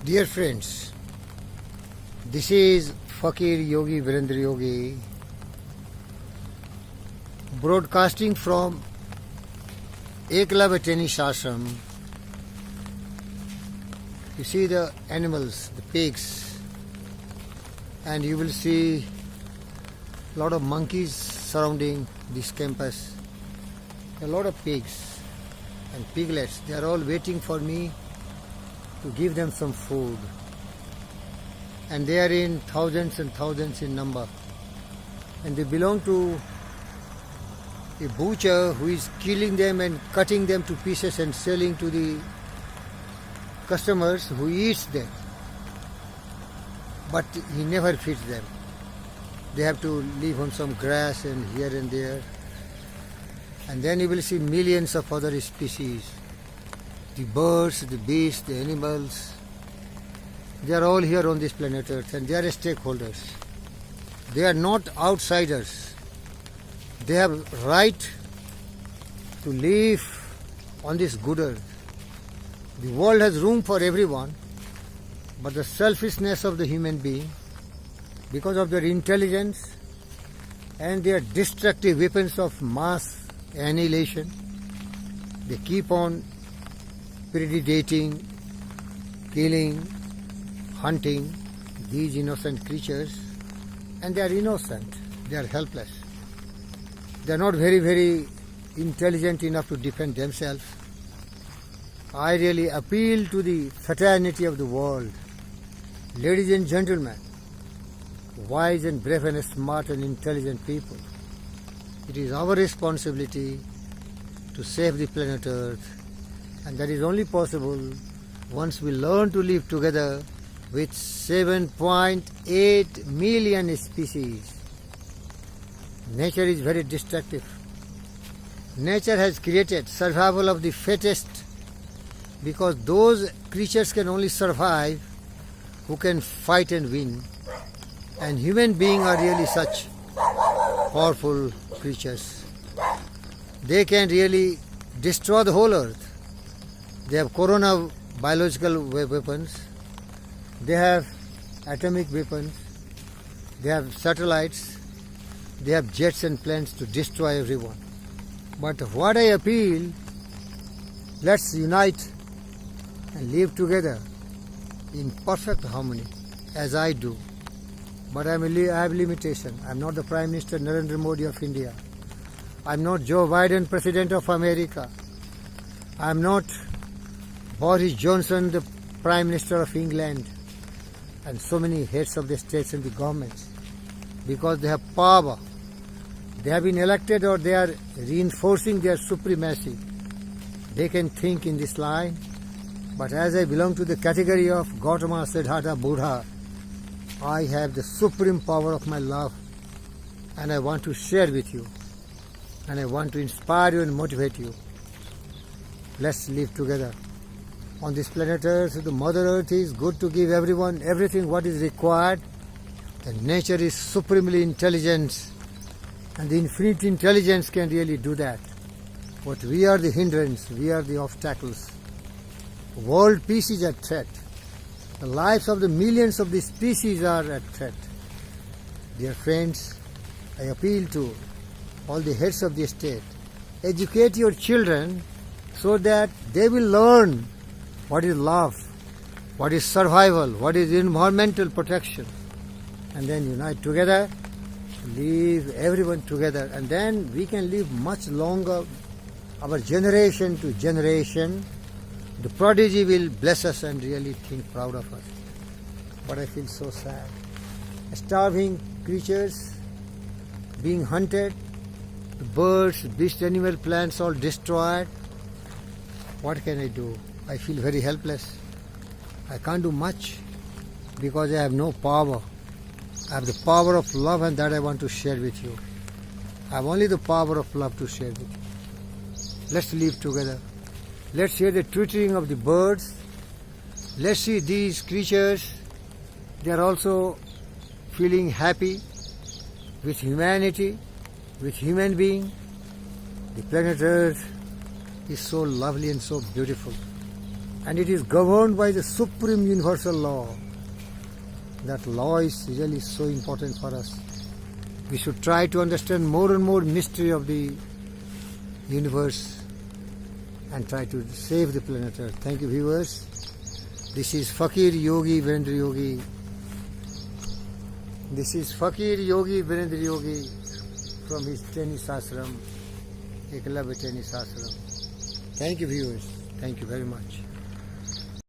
Dear friends, this is Fakir Yogi Virendra Yogi broadcasting from Eklavya Ashram. You see the animals, the pigs, and you will see a lot of monkeys surrounding this campus. A lot of pigs and piglets. They are all waiting for me to give them some food. And they are in thousands and thousands in number. And they belong to a butcher who is killing them and cutting them to pieces and selling to the customers who eats them. But he never feeds them. They have to live on some grass and here and there. And then you will see millions of other species. The birds, the beasts, the animals. They are all here on this planet Earth and they are stakeholders. They are not outsiders. They have right to live on this good earth. The world has room for everyone, but the selfishness of the human being, because of their intelligence and their destructive weapons of mass annihilation, they keep on predating, killing, hunting these innocent creatures, and they are innocent, they are helpless. They are not very intelligent enough to defend themselves. I really appeal to the fraternity of the world. Ladies and gentlemen, wise and brave and smart and intelligent people, it is our responsibility to save the planet Earth, and that is only possible once we learn to live together with 7.8 million species. Nature is very destructive. Nature has created survival of the fittest, because those creatures can only survive who can fight and win. And human beings are really such powerful creatures. They can really destroy the whole earth. They have corona biological weapons. They have atomic weapons. They have satellites. They have jets and planes to destroy everyone. But what I appeal, let's unite and live together in perfect harmony, as I do. But I have limitation. I'm not the Prime Minister Narendra Modi of India. I'm not Joe Biden, President of America. I'm not Boris Johnson, the Prime Minister of England, and so many heads of the states and the governments, because they have power. They have been elected or they are reinforcing their supremacy. They can think in this line, but as I belong to the category of Gautama, Siddhartha, Buddha, I have the supreme power of my love, and I want to share with you, and I want to inspire you and motivate you. Let's live together. On this planet Earth, the Mother Earth is good to give everyone everything what is required. And nature is supremely intelligent, and the infinite intelligence can really do that. But we are the hindrance, we are the obstacles. World peace is at threat. The lives of the millions of the species are at threat. Dear friends, I appeal to all the heads of the state. Educate your children so that they will learn what is love, what is survival, what is environmental protection. And then unite together, live everyone together, and then we can live much longer, our generation to generation. The prodigy will bless us and really think proud of us. But I feel so sad. Starving creatures being hunted, the birds, beasts, animal, plants all destroyed. What can I do? I feel very helpless. I can't do much because I have no power. I have the power of love, and that I want to share with you. I have only the power of love to share with you. Let's live together. Let's hear the twittering of the birds. Let's see these creatures. They are also feeling happy with humanity, with human being. The planet Earth is so lovely and so beautiful. and it is governed by the supreme universal law. That law is really so important for us. We should try to understand more and more mystery of the universe and try to save the planet Earth. Thank you, viewers. This is Fakir Yogi Virendra Yogi. This is Fakir Yogi Virendra Yogi from his tennis ashram, Eklavya Tennis Ashram. Thank you, viewers. Thank you very much.